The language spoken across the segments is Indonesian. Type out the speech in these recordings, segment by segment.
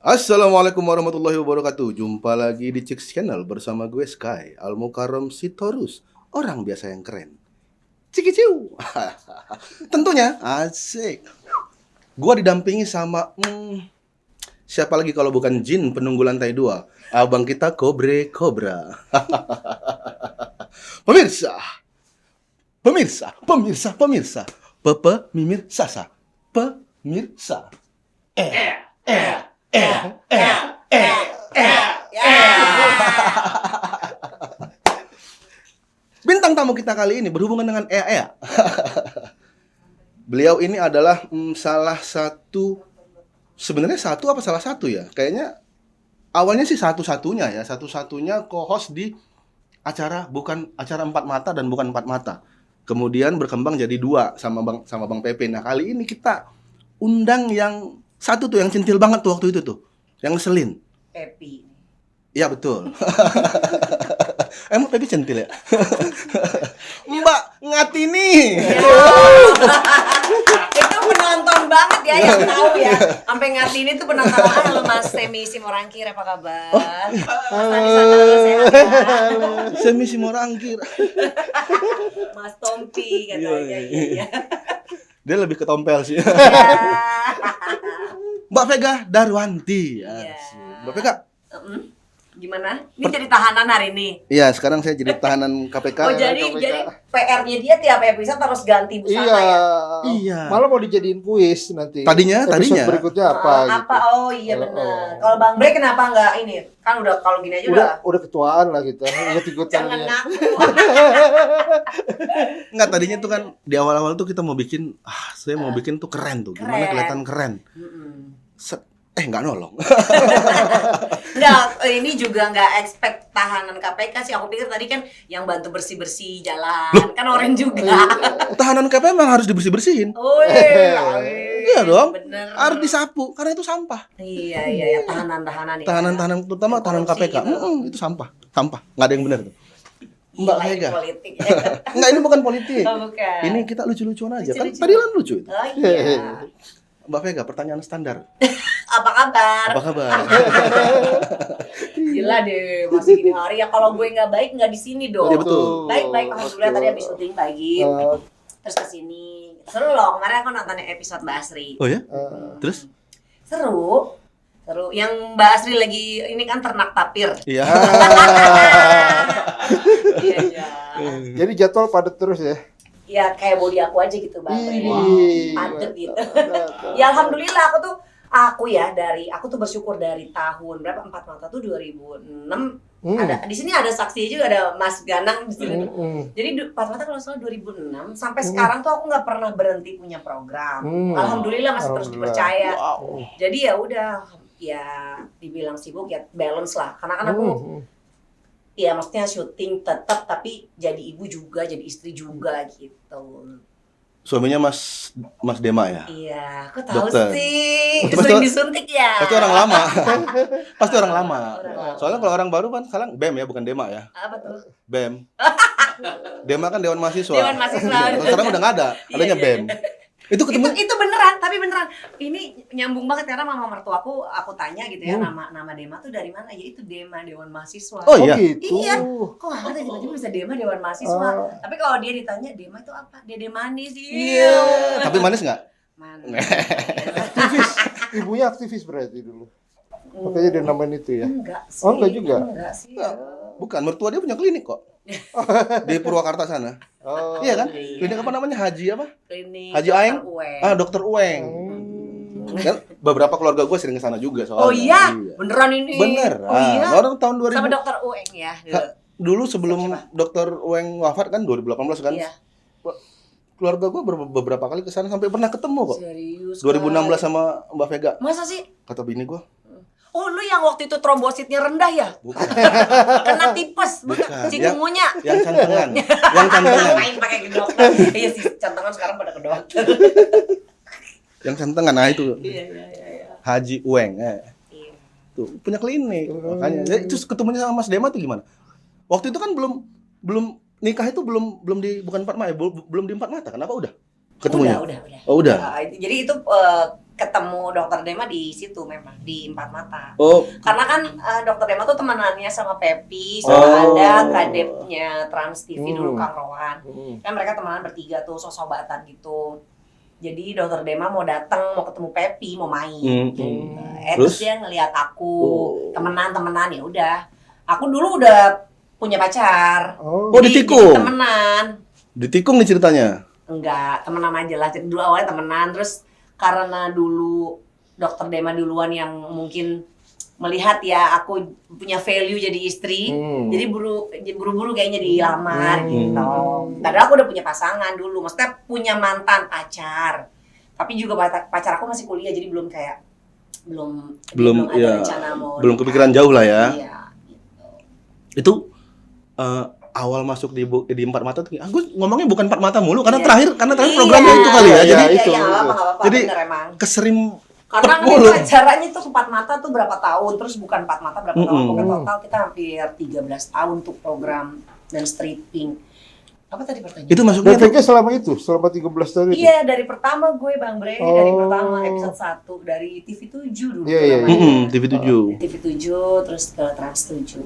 Assalamualaikum warahmatullahi wabarakatuh. Jumpa lagi di Chicks Channel bersama gue Sky Al Mukarram Sitorus, orang biasa yang keren. Cikiciu. Tentunya asik. Gua didampingi sama siapa lagi kalau bukan Jin penunggu lantai 2, abang kita Kobre Cobra. Pemirsa, pemirsa, pemirsa, pemirsa, Mimir Sasa, pemirsa. Bintang tamu kita kali ini berhubungan dengan Ea. Beliau ini adalah salah satu, sebenarnya satu apa salah satu ya? Kayaknya awalnya sih satu-satunya co-host di acara, bukan acara Empat Mata dan bukan Empat Mata. Kemudian berkembang jadi dua sama Bang Pepe. Nah, kali ini kita undang yang satu tuh yang centil banget tuh waktu itu tuh. Yang ngeselin. Pepi. Iya betul. Emang Pepi centil ya? Mbak Ngatini. Itu penonton banget ya yang tahu ya. Sampai Ngatini tuh penonton. Halo Mas Semi Simorangkir, apa kabar? Mas Tani Santoso sehat kan? Semi Simorangkir. Mas Tompi katanya. Iya. Dia lebih ke tompel sih. Mbak Vega Darwanti. Mbak Vega. Gimana? Ini jadi tahanan hari ini. Iya, sekarang saya jadi tahanan KPK. Oh, jadi PR-nya dia tiap episode harus ganti busana ya? Iya. Malah mau dijadiin kuis nanti. Tadinya. Berikutnya apa gitu. Oh iya benar. Kalau Bang Bre kenapa enggak ini? Kan udah kalau gini aja udah ketuaan lah kita. Ikut-ikutan. Jangan ngaku. Enggak, tadinya tuh kan di awal-awal tuh kita mau bikin saya mau bikin tuh keren tuh. Gimana kelihatan keren. Enggak nolong. Enggak, ini juga enggak expect tahanan KPK sih. Aku pikir tadi kan yang bantu bersih-bersih jalan. Loh? Kan orang juga. Tahanan KPK memang harus dibersih-bersihin. Oh iya dong. Bener. Harus disapu karena itu sampah. Iya, tahanan-tahanan ya. Tahanan terutama tahanan KPK. Itu sampah. Enggak ada yang benar tuh. Mbak Vega. Politik. Enggak, ini bukan politik. Oh, bukan. Ini kita lucu-lucuan aja. Lucu-lucuan. Kan tadi kan lucu itu. Oh iya. Mbak Vega, pertanyaan standar. Apa kabar? Apa kabar? Gila deh, masih gini hari ya. Kalau gue nggak baik nggak di sini dong. Iya betul. Baik, alhamdulillah tadi habis syuting pagi. Terus kesini. Seru loh, kemarin aku nonton episode Mbak Asri. Oh ya? Terus? Seru. Yang Mbak Asri lagi ini kan ternak tapir. Iya. Iya. Jadi jadwal padat terus ya. Ya kayak body aku aja gitu Mbak. Padet gitu. Ya alhamdulillah aku tuh bersyukur dari tahun berapa 4 Mata tuh 2006. Ada di sini ada saksi juga, ada Mas Ganang di sini. Jadi 4 Mata kalau salah 2006 sampai sekarang tuh aku nggak pernah berhenti punya program. Alhamdulillah masih terus dipercaya. Wow. Jadi ya udah ya dibilang sibuk ya balance lah. Karena kan aku ya maksudnya syuting tetap tapi jadi ibu juga, jadi istri juga gitu. Suaminya Mas Dema ya? Iya, kok tahu Dokter. sih? Itu Sering disuntik ya? Pasti orang lama. Pasti orang lama. Soalnya kalau orang baru kan sekarang BEM ya, bukan Dema ya. Apa tuh? BEM. Dema kan Dewan Mahasiswa. Dewan Mahasiswa. Sekarang udah nggak ada, adanya Iya. BEM. Itu ketemu. Itu beneran, tapi beneran. Ini nyambung banget karena mama mertuaku aku tanya gitu ya, nama Dema tuh dari mana? Ya itu Dema Dewan Mahasiswa. Oh iya. Gitu. Iya. Kok nggak ada tiba-tiba bisa Dema Dewan Mahasiswa. Tapi kalau dia ditanya Dema itu apa? Dede manis. Iya. Tapi manis nggak? Manis. Aktivis. Ibunya aktivis berarti dulu. Makanya dia namain itu ya. Enggak sih. Oh, enggak juga? Enggak sih. Bukan, mertua dia punya klinik kok. Di Purwakarta sana. Oh, Iya kan? Klinik apa namanya? Haji apa? Klinik Haji Aeng? Uweng. Dokter Uweng. Dan beberapa keluarga gue sering ke sana juga soalnya. Oh iya? Beneran ini? Bener. Oh iya? Orang tahun 2000. Sama dokter Uweng ya? Dulu sebelum dokter Uweng wafat kan 2018 kan? Iya. Keluarga gue beberapa kali ke sana sampai pernah ketemu kok. Serius? 2016 sama Mbak Vega. Masa sih? Kata bini gue. Oh lu yang waktu itu trombositnya rendah ya? Bukan. Kena tipes, bukan? Cikungunya? Yang cantengan. Yang cantengan. Main pakai ke dokter. Iya sih, cantengan sekarang pada ke dokter. Yang cantengan, nah itu. Iya. Haji Uweng. Iya. Tuh, punya klinik. Makanya. Terus ketemunya sama Mas Dema tuh gimana? Waktu itu kan belum nikah itu belum di bukan 4 Mata, belum di 4 Mata. Kenapa udah? Ketemunya? Udah. Oh, udah. Jadi itu ketemu dokter Dema di situ memang di Empat Mata. Oh, Karena kan dokter Dema tuh temenannya sama Pepi, sama ada kadepnya Trans TV dulu Kang Rohan. Kan mereka temenan bertiga tuh, sosobatan gitu. Jadi dokter Dema mau datang, mau ketemu Pepi, mau main. Terus dia ngelihat aku temenan ya udah. Aku dulu udah punya pacar. ditikung. Jadi temenan. Ditikung nih ceritanya. Enggak, temenan aja lah. Jadi dulu awalnya temenan, terus karena dulu dokter Dema duluan yang mungkin melihat ya aku punya value jadi istri, jadi buru-buru kayaknya dilamar gitu. Padahal aku udah punya pasangan dulu, maksudnya punya mantan pacar. Tapi juga pacar aku masih kuliah, jadi belum ada ya, rencana mau belum kepikiran jauh lah ya. Iya, gitu. Itu awal masuk di Empat Mata tuh, aku ngomongnya bukan Empat Mata mulu karena Iya. terakhir programnya itu kali ya. Iya, Jadi itu. nggak apa-apa, Jadi bener emang. keserim Karena mulu. kita acaranya tuh Empat Mata tuh berapa tahun, terus bukan Empat Mata berapa tahun, pokoknya total kita hampir 13 tahun untuk program dan stripping. Apa tadi pertanyaan? Itu masuknya tuh, Netflix selama 13 tahun itu? Iya, dari pertama gue Bang Bre, dari pertama episode 1 dari TV7 dulu Iya. namanya. TV7. TV7 terus ke Trans 7.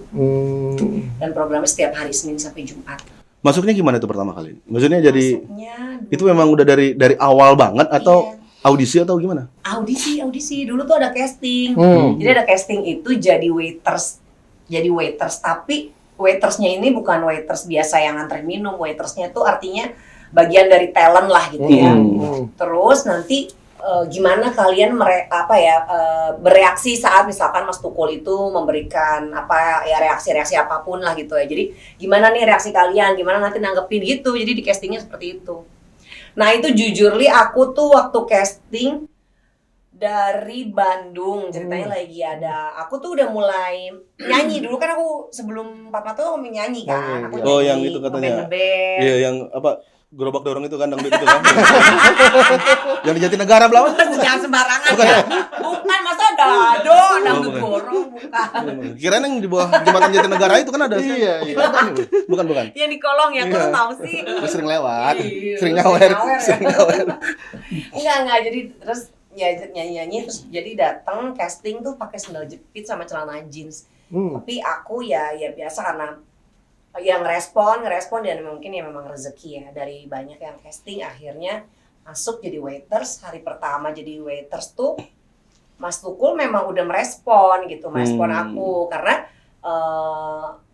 Dan programnya setiap hari Senin sampai Jumat. Masuknya gimana tuh pertama kali? Maksudnya jadi Masuknya itu memang udah dari awal banget atau Iya. audisi atau gimana? Audisi. Dulu tuh ada casting. Jadi ada casting itu jadi waiters. Tapi waitersnya ini bukan waiters biasa yang nganterin minum. Waitersnya tuh artinya bagian dari talent lah gitu ya. Terus nanti gimana kalian bereaksi saat misalkan Mas Tukul itu memberikan reaksi-reaksi apapun lah gitu ya. Jadi gimana nih reaksi kalian, gimana nanti nanggepin gitu. Jadi di castingnya seperti itu. Nah itu jujur li aku tuh waktu casting dari Bandung ceritanya lagi ada. Aku tuh udah mulai nyanyi dulu kan aku sebelum Empat Mata tuh nyanyi kan. Aku nyanyi, yang itu katanya. ngeband. Iya, yang apa? Gerobak dorong itu kan dangdut itu kan. Yang di Jatinegara belakang. Jangan sembarangan Bukan ya. Bukan, masa dado, dangdut bukan. gorong, bukan. Kirain yang di bawah jembatan Jatinegara itu kan ada. Iya. Bukan. Yang di kolong ya, aku Iya. tahu sih. Lu sering lewat, Iya, sering nyawer. ya. Enggak, jadi terus ya nyanyi-nyanyi terus jadi datang casting tuh pakai sandal jepit sama celana jeans. Tapi aku ya biasa karena yang ngerespon dan mungkin ya memang rezeki ya dari banyak yang casting akhirnya masuk jadi waiters. Hari pertama jadi waiters tuh Mas Tukul memang udah merespon aku karena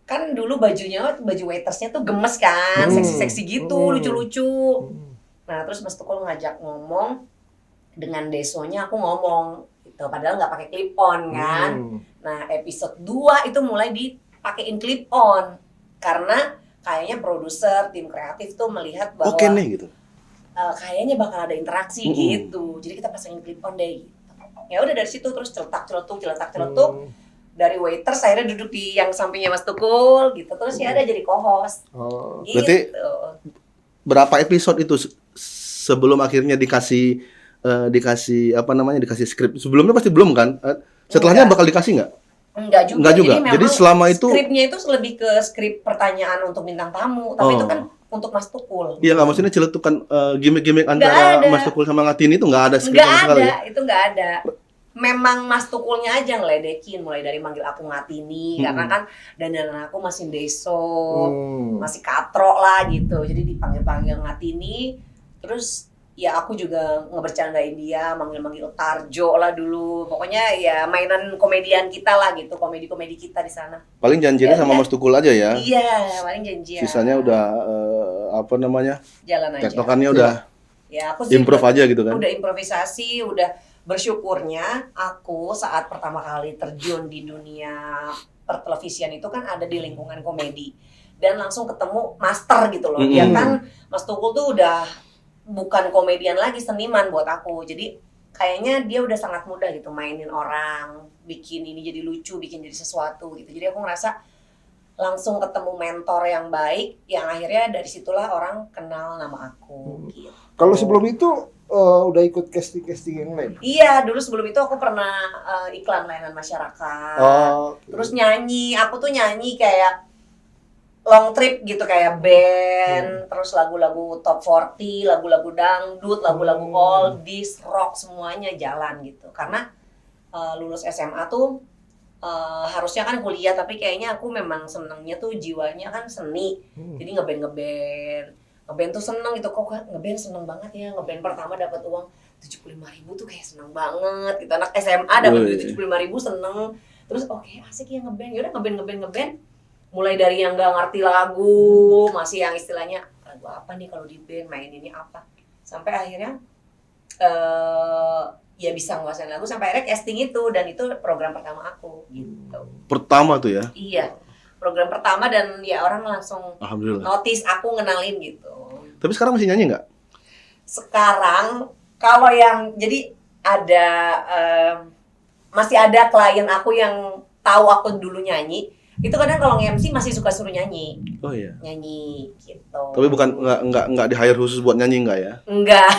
kan dulu baju waitersnya tuh gemes kan, seksi-seksi gitu, lucu-lucu. Nah terus Mas Tukul ngajak ngomong dengan desonya, aku ngomong gitu, padahal nggak pakai clip on kan. Nah episode 2 itu mulai dipakein clip on karena kayaknya produser tim kreatif tuh melihat bahwa Oke nih gitu. kayaknya bakal ada interaksi gitu, jadi kita pasangin clip on deh gitu. Ya udah dari situ terus celetak celetuk dari waiters akhirnya duduk di yang sampingnya Mas Tukul gitu, terus ya ada jadi co-host gitu. Berarti berapa episode itu sebelum akhirnya dikasih skrip? Sebelumnya pasti belum kan? Setelahnya bakal dikasih nggak? Enggak juga. Jadi selama itu skripnya itu lebih ke skrip pertanyaan untuk bintang tamu, tapi itu kan untuk Mas Tukul. Iya nggak, maksudnya celetukan gimmick-gimmick antara Mas Tukul sama Ngatini itu nggak ada skrip sama sekali. Itu nggak ada. Memang Mas Tukulnya aja ngeledekin, mulai dari manggil aku Ngatini karena kan dandanan aku masih deso, masih katro lah gitu. Jadi dipanggil-panggil Ngatini, terus ya aku juga ngebercandain dia, manggil-manggil Tarjo lah dulu. Pokoknya ya mainan komedian kita lah gitu, komedi-komedi kita di sana. Paling janjinya sama Mas Tukul aja ya. Iya, paling janjian. Sisanya udah jalan aja. tektokannya udah ya, aku sih improve aja gitu kan. Udah improvisasi, udah bersyukurnya aku saat pertama kali terjun di dunia pertelevisian itu kan ada di lingkungan komedi. Dan langsung ketemu master gitu loh. Dia kan Mas Tukul tuh udah bukan komedian lagi, seniman buat aku. Jadi kayaknya dia udah sangat mudah gitu mainin orang, bikin ini jadi lucu, bikin jadi sesuatu gitu. Jadi aku ngerasa langsung ketemu mentor yang baik, yang akhirnya dari situlah orang kenal nama aku gitu. Kalau sebelum itu udah ikut casting yang lain? Iya, dulu sebelum itu aku pernah iklan layanan masyarakat. Terus nyanyi, aku tuh nyanyi kayak long trip gitu kayak band, terus lagu-lagu top 40, lagu-lagu dangdut, lagu-lagu oldies, rock semuanya jalan gitu. Karena lulus SMA tuh harusnya kan kuliah, tapi kayaknya aku memang senengnya tuh jiwanya kan seni. Jadi ngeband tuh seneng gitu, kok ngeband seneng banget ya. Ngeband pertama dapat uang 75.000 tuh kayak seneng banget gitu. Anak SMA dapat duit 75.000 seneng. Terus oke, asik ya ngeband. Yaudah ngeband. Mulai dari yang nggak ngerti lagu, masih yang istilahnya lagu apa nih kalau di band, main ini apa. Sampai akhirnya ya bisa nguasain lagu, sampai akhirnya casting itu, dan itu program pertama aku gitu. Pertama tuh ya? Iya, program pertama, dan ya orang langsung Alhamdulillah. notice aku, ngenalin gitu. Tapi sekarang masih nyanyi nggak? Sekarang kalau yang jadi ada masih ada klien aku yang tahu aku dulu nyanyi, itu kadang kalau nge-MC masih suka suruh nyanyi. Oh iya. Nyanyi gitu. Tapi bukan nggak di hire khusus buat nyanyi nggak ya? Enggak.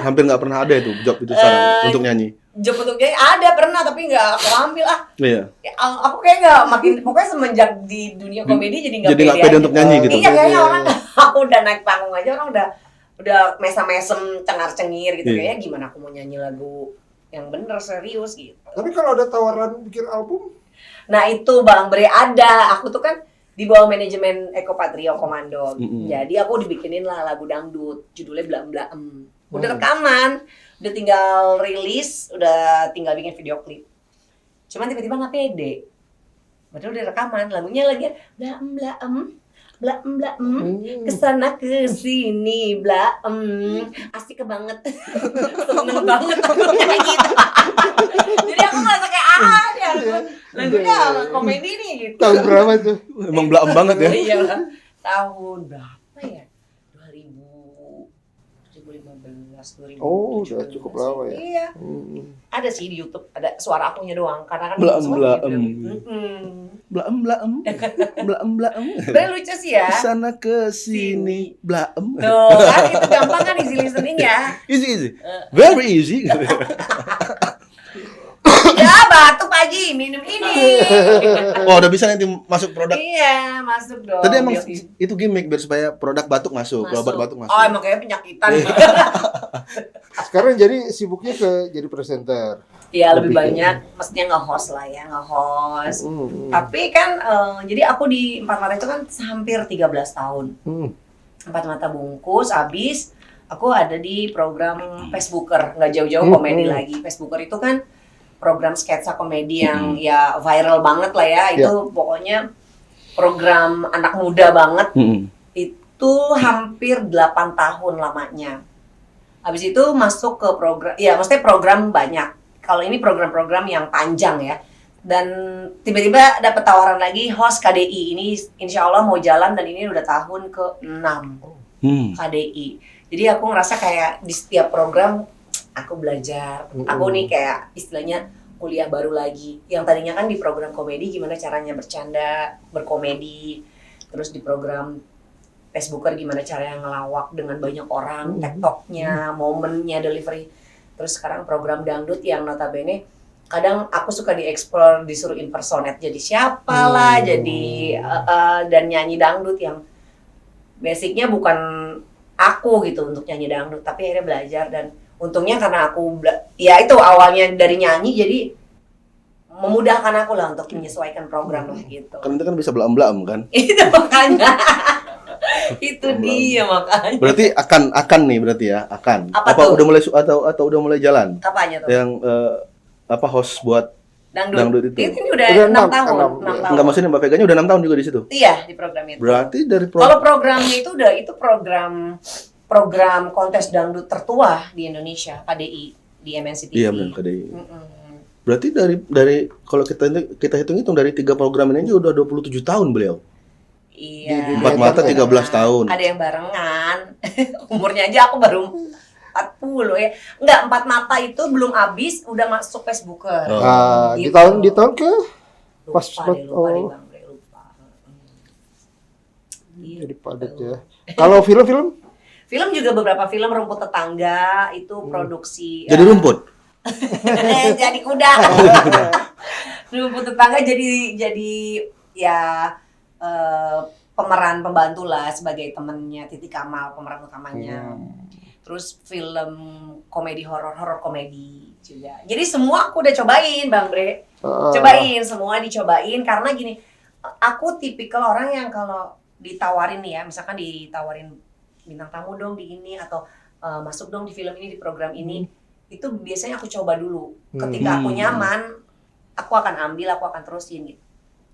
Hampir nggak pernah ada itu job itu sekarang untuk nyanyi. Job untuk nyanyi ada pernah, tapi nggak aku ambil Iya. Ya, aku kayak nggak makin, pokoknya semenjak di dunia komedi jadi nggak pede untuk nyanyi gitu. Iya, kayaknya orang aku udah naik panggung aja orang udah mesem-mesem, cengar-cengir gitu. Kayaknya gimana aku mau nyanyi lagu yang bener serius gitu. Tapi kalau ada tawaran bikin album, Nah itu Bang Bre ada, aku tuh kan di bawah manajemen Eko Patrio Komando. Jadi aku dibikinin lah lagu dangdut, judulnya Blaem Blaem. Udah rekaman, udah tinggal rilis, udah tinggal bikin video klip. Cuman tiba-tiba nggak pede. Padahal udah rekaman, lagunya lagi Blaem Blaem, Blaem Blaem, kesana kesini Blaem, asik banget, seneng banget aku kayak gitu. Jadi aku ngerasa kayak lagunya komedi nih gitu. tahun berapa tuh? Emang Blaem banget ya? Iya, tahun berapa ya? 2015, 2017. Oh, udah cukup lama ya. Iya. Ada sih di YouTube, ada suara akunya doang, karena kan Blaem semua Blaem. gitu. Blaem Blaem. Blaem Blaem. Sebenarnya lucu sih ya. Kesana kesini Blaem. Tuh, kan itu gampang kan easy listening ya. Easy. Very easy. Ya, batuk Pak Haji, minum ini. Oh, udah bisa nanti masuk produk. Iya, masuk dong. Tadi emang itu gimmick biar supaya produk batuk masuk, obat batuk masuk. Oh, emang kayak penyakitan. Sekarang jadi sibuknya jadi presenter. Iya, lebih banyak mestinya nge-host lah ya, nge-host. Tapi kan jadi aku di Empat Mata itu kan hampir 13 tahun. Empat Mata bungkus, abis aku ada di program Facebooker, nggak jauh-jauh komedi lagi. Facebooker itu kan program sketsa komedi yang ya viral banget lah ya. Itu pokoknya program anak muda banget. Itu hampir 8 tahun lamanya. Habis itu masuk ke program, ya maksudnya program banyak. Kalau ini program-program yang panjang ya. Dan tiba-tiba dapat tawaran lagi host KDI. Ini insya Allah mau jalan, dan ini udah tahun ke-6 KDI. Jadi aku ngerasa kayak di setiap program aku belajar. Aku nih kayak istilahnya kuliah baru lagi. Yang tadinya kan di program komedi gimana caranya bercanda, berkomedi. Terus di program Facebooker gimana caranya ngelawak dengan banyak orang, TikToknya, momennya, delivery. Terus sekarang program dangdut yang notabene kadang aku suka dieksplor, disuruh impersonate jadi siapa lah, jadi dan nyanyi dangdut yang basicnya bukan aku gitu untuk nyanyi dangdut, tapi akhirnya belajar. Dan untungnya karena aku ya itu awalnya dari nyanyi, jadi memudahkan aku lah untuk menyesuaikan program lah gitu. Kan itu kan bisa Blaem-Blaem kan? Itu makanya. Itu dia makanya. Berarti akan nih berarti ya, akan. Apa Apa tuh? udah mulai atau udah mulai jalan? Apanya tuh? Yang host buat dangdut itu. Ini udah Udah 6 tahun. 6 tahun. Enggak, maksudnya Mbak Veganya udah 6 tahun juga di situ. Iya, di program itu. Berarti dari Kalau programnya itu program kontes dangdut tertua di Indonesia, KDI di MNC TV. Iya benar KDI. Berarti dari kalau kita hitung-hitung dari 3 program ini aja udah 27 tahun beliau. Iya. Empat Mata 13 tahun. Ada yang barengan. Umurnya aja aku baru 40 ya. Enggak, Empat Mata itu belum habis udah masuk Facebooker. Di tahun ke Lupa pas deh, Bang Bre, lupa. jadi padat ya. Kalau film-film? Film juga beberapa film. Rumput Tetangga itu produksi. Jadi rumput. Jadi kuda. Rumput Tetangga jadi ya pemeran pembantu lah sebagai temennya Titi Kamal, pemeran utamanya. Terus film komedi horor komedi juga. Jadi semua aku udah cobain Bang Bre. Cobain, semua dicobain karena gini, aku tipikal orang yang kalau ditawarin nih ya, misalkan ditawarin bintang tamu dong di ini atau masuk dong di film ini, di program ini, itu biasanya aku coba dulu. Ketika aku nyaman, aku akan ambil, aku akan terusin gitu.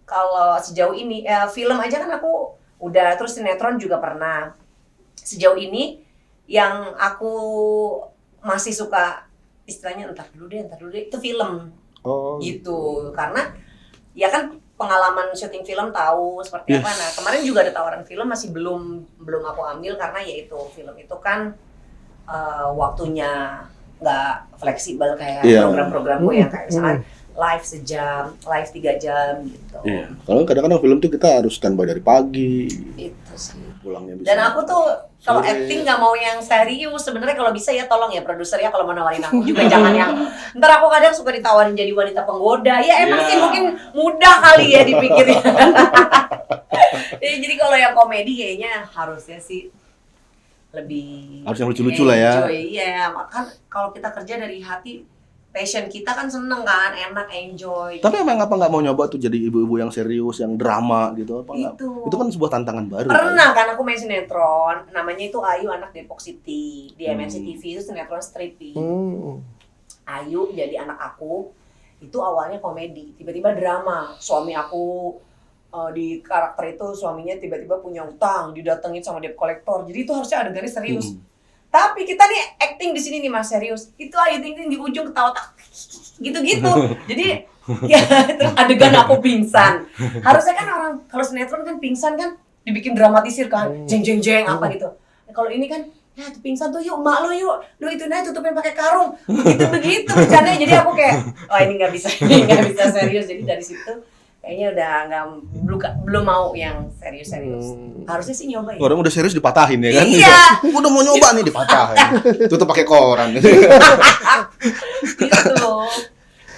Kalau sejauh ini film aja kan aku udah, terus sinetron juga pernah. Sejauh ini yang aku masih suka istilahnya entar dulu deh itu film. Gitu. Karena ya kan pengalaman syuting film tahu seperti apa. Nah, kemarin juga ada tawaran film masih belum aku ambil karena ya itu film itu kan waktunya nggak fleksibel kayak program-programku yang kayak misalkan live sejam, live 3 jam gitu. Iya. Kalau kadang-kadang film tuh kita harus standby dari pagi. Itu sih. Pulangnya bisa. Dan aku tuh kalau acting nggak mau yang serius. Sebenarnya kalau bisa ya tolong ya produser ya kalau mau nawarin aku juga jangan yang ntar aku kadang suka ditawarin jadi wanita penggoda. Ya emang sih mungkin mudah kali ya dipikirnya. Jadi kalau yang komedi kayaknya harusnya sih lebih harus yang lucu-lucu lah ya. Iya, kan kalau kita kerja dari hati, passion kita kan seneng kan, enak, enjoy. Tapi emang apa nggak mau nyoba tuh jadi ibu-ibu yang serius, yang drama gitu apa nggak? Itu kan sebuah tantangan baru. Pernah kan aku main sinetron, namanya itu Ayu Anak Depok City di MNC TV, itu sinetron stripping. Ayu jadi anak aku, itu awalnya komedi, tiba-tiba drama. Suami aku di karakter itu suaminya tiba-tiba punya utang, didatengin sama debt collector. Jadi itu harusnya adegannya serius. Tapi kita nih acting di sini nih Mas serius. Itu Ayu Ting Ting di ujung ketawa gitu-gitu. Jadi ya itu adegan aku pingsan. Harusnya kan orang kalau sinetron kan pingsan kan dibikin dramatisir kan. Jeng apa gitu. Nah, kalau ini kan ya tuh pingsan tuh yuk mak lo yuk. Lo itu naik tutupin pakai karung. Begitu bercandanya. Jadi aku kayak oh ini enggak bisa serius. Jadi dari situ kayaknya udah belum mau yang serius. Harusnya sih nyoba ya. Orang udah serius dipatahin ya kan? Iya. Udah mau nyoba nih dipatahin. Tutup pakai koran.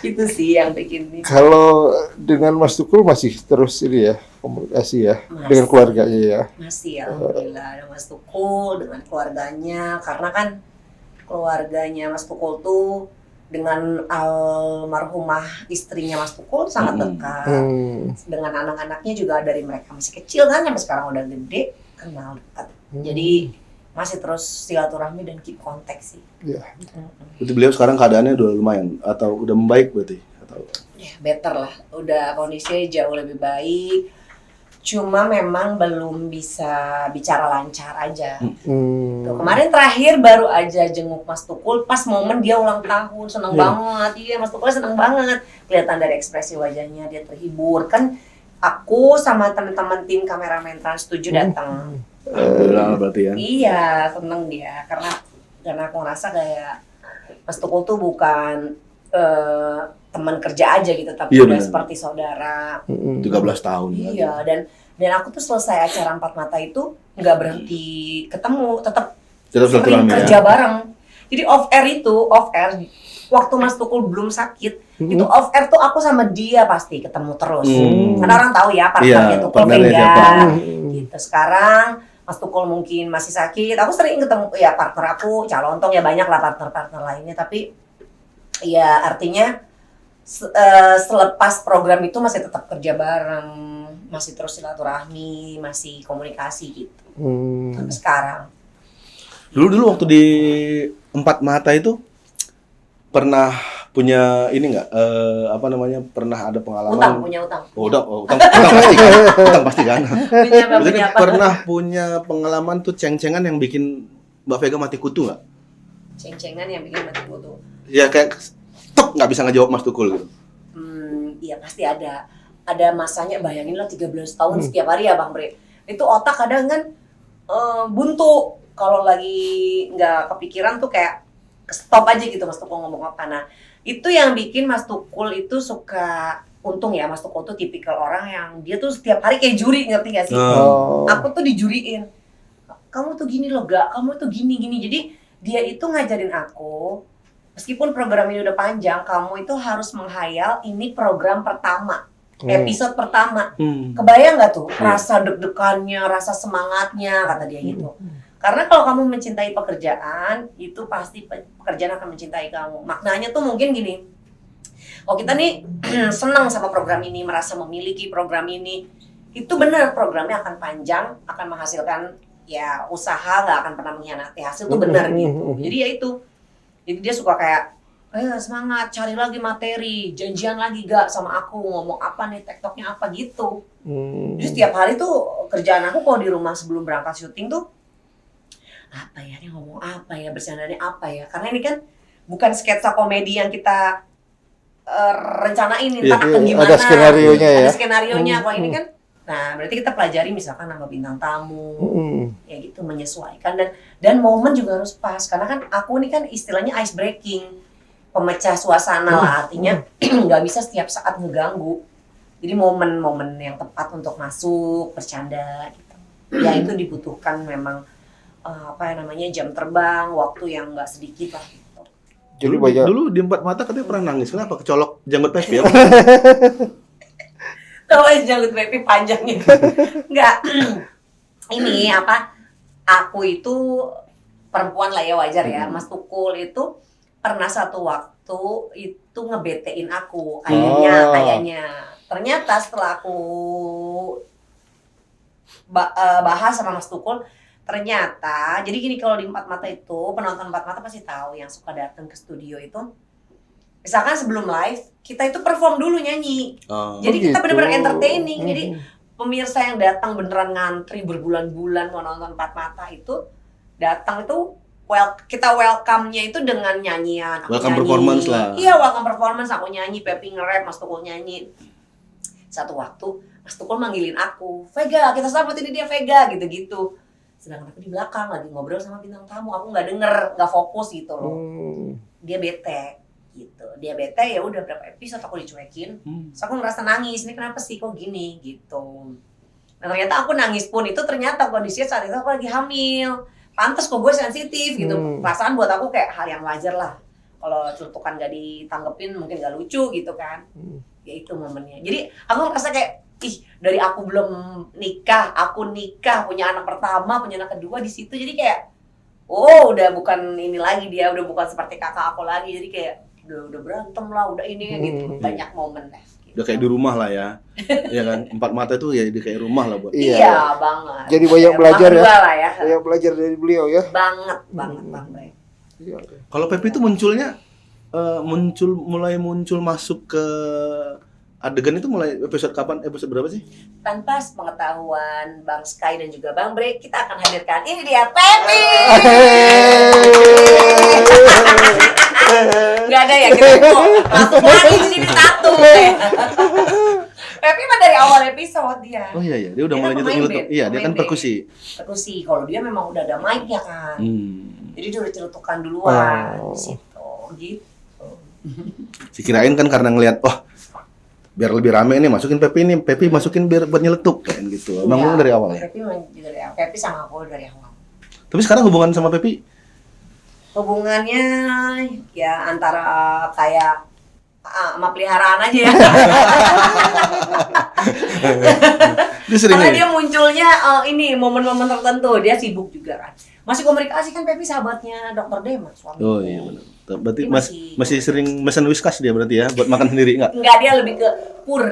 Itu sih yang bikin ini. Kalau dengan Mas Tukul masih terus ini ya komunikasi ya dengan keluarganya ya. Masih alhamdulillah ada Mas Tukul dengan keluarganya karena kan keluarganya Mas Tukul tuh dengan almarhumah istrinya Mas Tukul sangat dekat. Dengan anak-anaknya juga dari mereka masih kecil kan sampai sekarang udah gede kenal dekat. Jadi masih terus silaturahmi dan keep kontak sih. Iya. Berarti beliau sekarang keadaannya udah lumayan atau udah membaik berarti? Atau ya better lah, udah kondisinya jauh lebih baik. Cuma memang belum bisa bicara lancar aja. Tuh, kemarin terakhir baru aja jenguk Mas Tukul pas momen dia ulang tahun, seneng banget. Iya, Mas Tukul seneng banget. Kelihatan dari ekspresi wajahnya dia terhibur. Kan aku sama teman-teman tim kameramen Trans 7 datang. alhamdulillah berarti ya. Iya, seneng dia karena aku ngerasa kayak Mas Tukul tuh bukan teman kerja aja gitu, tapi udah seperti saudara. 13 tahun. Iya, dan aku tuh selesai acara Empat Mata itu nggak berhenti ketemu, tetap sering kerja bareng. Jadi off air waktu Mas Tukul belum sakit, itu off air tuh aku sama dia pasti ketemu terus. Karena orang tahu ya partnernya Tukul Vega. Gitu. Sekarang Mas Tukul mungkin masih sakit, aku sering ketemu ya partner aku, Calontong ya banyak lah partner lainnya, tapi ya artinya selepas program itu masih tetap kerja bareng, masih terus silaturahmi, masih komunikasi gitu. Sampai sekarang. Dulu waktu di Empat Mata itu pernah punya ini nggak pernah ada pengalaman? Punya utang. Utang pasti kan. Punya pernah punya pengalaman tuh ceng-cengan yang bikin Mbak Vega mati kutu nggak? Ceng-cengan yang bikin mati kutu. Ya kayak nggak bisa ngejawab Mas Tukul gitu. Iya pasti ada masanya, bayangin lah 13 tahun setiap hari ya Bang Bre. Itu otak kadang kan buntu kalau lagi nggak kepikiran tuh kayak stop aja gitu Mas Tukul ngomong apa. Nah itu yang bikin Mas Tukul itu suka, untung ya Mas Tukul tuh tipikal orang yang dia tuh setiap hari kayak juri, ngerti gak sih? Aku tuh dijuriin, kamu tuh gini loh gak, kamu tuh gini. Jadi dia itu ngajarin aku, meskipun program ini udah panjang, kamu itu harus menghayal ini program pertama. episode pertama. Hmm. Kebayang nggak tuh rasa deg-degannya, rasa semangatnya, kata dia gitu. Karena kalau kamu mencintai pekerjaan, itu pasti pekerjaan akan mencintai kamu. Maknanya tuh mungkin gini, kalau kita nih senang sama program ini, merasa memiliki program ini, itu benar programnya akan panjang, akan menghasilkan ya usaha, nggak akan pernah mengkhianati hasil, itu benar gitu. Jadi ya itu, jadi dia suka kayak, semangat, cari lagi materi, janjian lagi gak sama aku, ngomong apa nih, tektoknya apa gitu. Jadi setiap hari tuh kerjaan aku kalau di rumah sebelum berangkat syuting tuh, apa ya, ini ngomong apa ya, bercandanya apa ya. Karena ini kan bukan sketsa komedi yang kita rencanain, ntar akan gimana. Ada skenario-nya ya. Ada skenario-nya, kalau ini kan, nah berarti kita pelajari misalkan nama bintang tamu, ya gitu, menyesuaikan. Dan momen juga harus pas, karena kan aku ini kan istilahnya ice breaking, pemecah suasana lah, artinya nggak bisa setiap saat ngeganggu. Jadi momen-momen yang tepat untuk masuk, bercanda gitu. Ya itu dibutuhkan memang jam terbang, waktu yang nggak sedikit lah gitu. Jadi banyak. Dulu di Empat Mata katanya pernah nangis, kenapa? Kecolok janggut Pepi ya? Tahu aja janggut Pepi panjang gitu. Nggak. Ini aku itu perempuan lah ya, wajar ya. Mas Tukul itu pernah satu waktu itu ngebetein aku, kayaknya. Ternyata setelah aku bahas sama Mas Tukul, ternyata jadi gini, kalau di Empat Mata itu, penonton Empat Mata pasti tahu yang suka datang ke studio itu, misalkan sebelum live kita itu perform dulu nyanyi. Jadi kita gitu. benar-benar entertaining. Jadi pemirsa yang datang beneran ngantri berbulan-bulan mau nonton Empat Mata itu datang itu kita welcome-nya itu dengan nyanyian. Aku Welcome nyanyi. performance lah. Iya, welcome performance, aku nyanyi, Pepi nge-rap, Mas Tukul nyanyi. Satu waktu Mas Tukul manggilin aku, Vega, kita sambut ini dia Vega, gitu-gitu. Sedangkan aku di belakang lagi ngobrol sama bintang tamu, aku nggak denger, nggak fokus gitu loh. Dia bete gitu. Dia bete, ya udah berapa episode aku dicuekin. Terus aku ngerasa nangis, ini kenapa sih kok gini gitu. Nah ternyata aku nangis pun itu ternyata kondisinya saat itu aku lagi hamil. Pantes kok gue sensitif gitu. Perasaan buat aku kayak hal yang wajar lah. Kalau celutukan gak ditanggepin mungkin gak lucu gitu kan. Ya itu momennya. Jadi aku ngerasa kayak, dari aku belum nikah, aku nikah, punya anak pertama, punya anak kedua di situ. Jadi kayak, udah bukan ini lagi dia, udah bukan seperti kakak aku lagi. Jadi kayak, udah berantem lah, udah ini gitu. Banyak momen deh. Udah kayak di rumah lah ya. Iya kan? Empat Mata itu ya kayak rumah lah buat. Iya banget. Jadi banyak belajar ya. Lah ya. Banyak belajar dari beliau ya. Banget Bang Bre. Iya. Kalau Pepi itu munculnya mulai muncul masuk ke adegan itu mulai episode kapan? Episode berapa sih? Tanpa pengetahuan Bang Sky dan juga Bang Bre, kita akan hadirkan ini dia Pepi. Gak ada ya, kita kok langsung lari jadi satu. Pepi mah dari awal episode dia. Oh iya, dia udah Dia mulai kan nyetuk-nyetuk. pemain Iya, dia band. kan perkusi. Perkusi, kalau dia memang udah ada mic-nya kan. Jadi dia udah celutukan duluan di situ, gitu. Dikirain kan karena ngelihat, biar lebih rame nih masukin Pepi ini, Pepi masukin biar buat nyeletuk kan gitu. Emang lu dari awal ya? Pepi memang dari awal. Pepi sama aku dari awal. Tapi sekarang hubungan sama Pepi Hubungannya ya antara kayak sama peliharaan aja ya. dia sering Karena nih. dia munculnya ini momen-momen tertentu, dia sibuk juga kan. Masih komunikasi kan, Pepi sahabatnya Dr. Dema suami. Oh iya benar. Berarti Dia masih sering mesen whiskas dia berarti ya buat makan sendiri enggak? Enggak, dia lebih ke pur.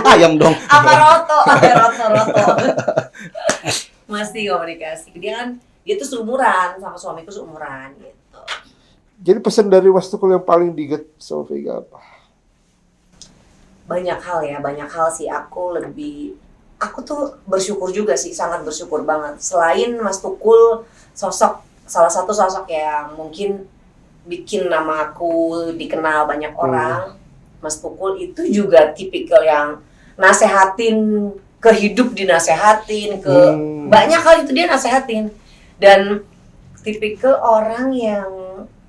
Ayam dong. Apa roto. Masih komunikasi. Dia tuh seumuran sama suamiku, seumuran gitu. Jadi pesan dari Mas Tukul yang paling diingat sama Vega apa? Banyak hal sih. Aku tuh bersyukur juga sih, sangat bersyukur banget. Selain Mas Tukul, salah satu sosok yang mungkin bikin nama aku dikenal banyak orang, Mas Tukul itu juga tipikal yang nasehatin, ke hidup dinasehatin, ke banyak hal itu dia nasehatin. Dan tipikal orang yang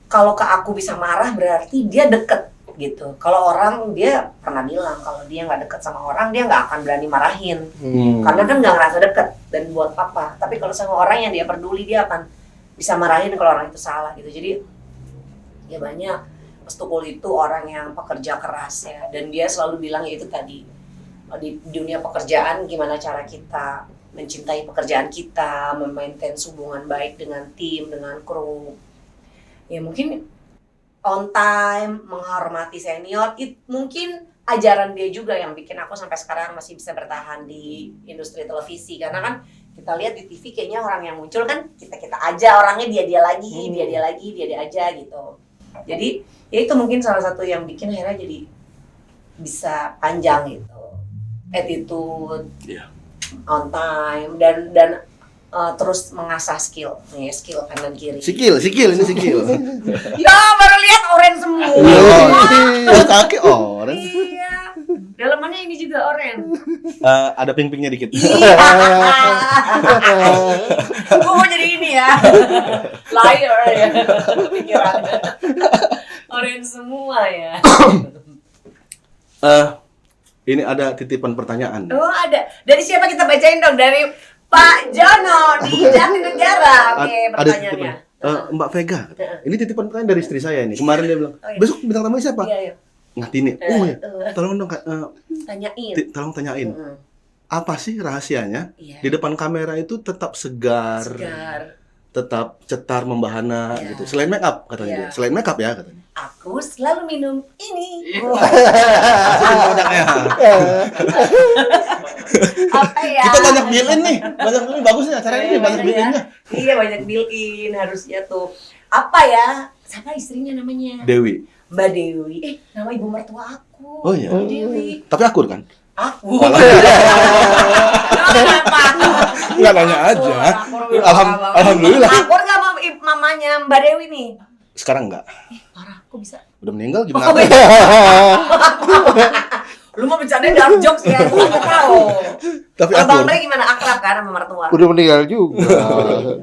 kalau ke aku bisa marah berarti dia deket gitu. Kalau orang, dia pernah bilang kalau dia nggak deket sama orang dia nggak akan berani marahin, karena kan nggak ngerasa deket dan buat apa. Tapi kalau sama orang yang dia peduli dia akan bisa marahin kalau orang itu salah gitu. Jadi ya banyak Mas Tukul itu orang yang pekerja keras ya, dan dia selalu bilang ya itu tadi, di dunia pekerjaan gimana cara kita mencintai pekerjaan kita, memaintain hubungan baik dengan tim, dengan kru. Ya mungkin on time, menghormati senior, mungkin ajaran dia juga yang bikin aku sampai sekarang masih bisa bertahan di industri televisi. Karena kan kita lihat di TV kayaknya orang yang muncul kan kita aja, orangnya dia lagi, dia lagi, dia aja gitu. Jadi ya itu mungkin salah satu yang bikin akhirnya jadi bisa panjang gitu. Attitude, on time, dan terus mengasah skill kanan kiri. Sikil ini sikil. Ya baru lihat orange semua. Kaki orange. Iya. Dalamannya ini juga orange. Ada pink-pinknya dikit. Iya. Gue mau jadi ini ya. Liar ya. Pikirannya. Orange semua ya. Ini ada titipan pertanyaan. Oh ada. Dari siapa kita bacain dong? Dari Pak Jono di Jatinegara. Oke, pertanyaannya. Mbak Vega. Ini titipan pertanyaan dari istri saya ini. Kemarin dia bilang, besok bintang tamu siapa? Iya. Ngatini. Ya. Tolong dong Tanyain. tolong tanyain. Apa sih rahasianya? Di depan kamera itu tetap segar. Tetap cetar membahana gitu. Selain make up katanya dia. Selain make up ya katanya. Aku selalu minum ini. Apa ya? Kita banyak built-in nih. Banyak built-in bagus nih acara ini banyak built-innya. Iya, banyak built-in harusnya tuh. Apa ya? Siapa istrinya namanya? Dewi. Mbak Dewi. Nama ibu mertua aku. Oh iya. Mbak Dewi. Tapi akur kan? Aku. Enggak nanya aja. Alhamdulillah. Akur nggak sama mamanya Mbak Dewi nih? Sekarang enggak. Parah, kok bisa? Udah meninggal gimana? Lu mau bercanda dark jokes ya? Aku nggak tahu. Tapi Kalau Bang akur. Bre gimana, akrab kan sama mertua? Udah meninggal juga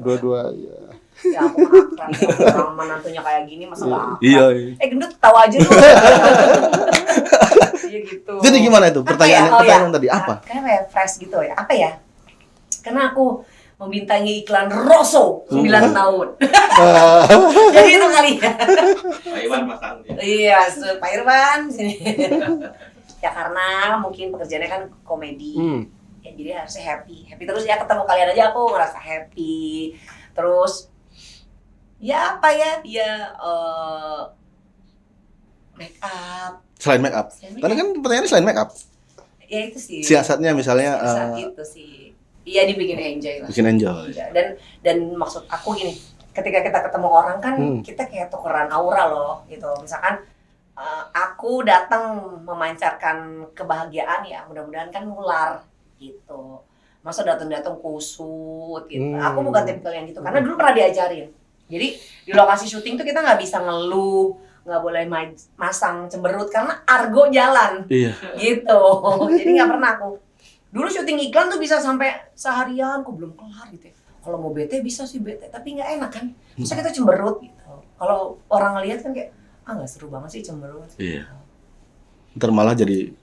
dua-duanya. Ya aku mah akrab. Orang menantunya kayak gini masa nggak akrab? Iya. Gendut tawa aja lu. Iya gitu. Jadi gimana itu pertanyaan tadi? Apa? Kayak fresh gitu ya. Apa ya? Karena aku membintangi iklan Rosso 9 tahun. Jadi itu kali ya. Pak Iwan pasang. Iya, Pak Irwan sini. Ya karena mungkin pekerjaannya kan komedi. Ya jadi harusnya happy. Happy terus ya, ketemu kalian aja aku ngerasa happy. Terus ya apa ya? Ya make up. Selain make up. Tadi kan pertanyaannya selain make up. Ya itu sih. Siasatnya misalnya Siasat itu sih. Iya, dibikin enjoy lah. bikin enjoy. Dan maksud aku gini, ketika kita ketemu orang kan kita kayak tukeran aura loh gitu. Misalkan aku datang memancarkan kebahagiaan ya, mudah-mudahan kan nular gitu. Masa datang-datang kusut gitu. Aku bukan tipikal yang gitu karena dulu pernah diajarin. Jadi di lokasi syuting tuh kita nggak bisa ngeluh, nggak boleh masang cemberut karena argo jalan. Iya. Gitu. Jadi nggak pernah aku. Dulu syuting iklan tuh bisa sampai seharian, kok belum kelar gitu ya. Kalau mau bete bisa sih bete, tapi nggak enak kan. Masa kita cemberut gitu. Kalau orang ngeliat kan kayak, nggak seru banget sih cemberut. Iya. Ntar malah jadi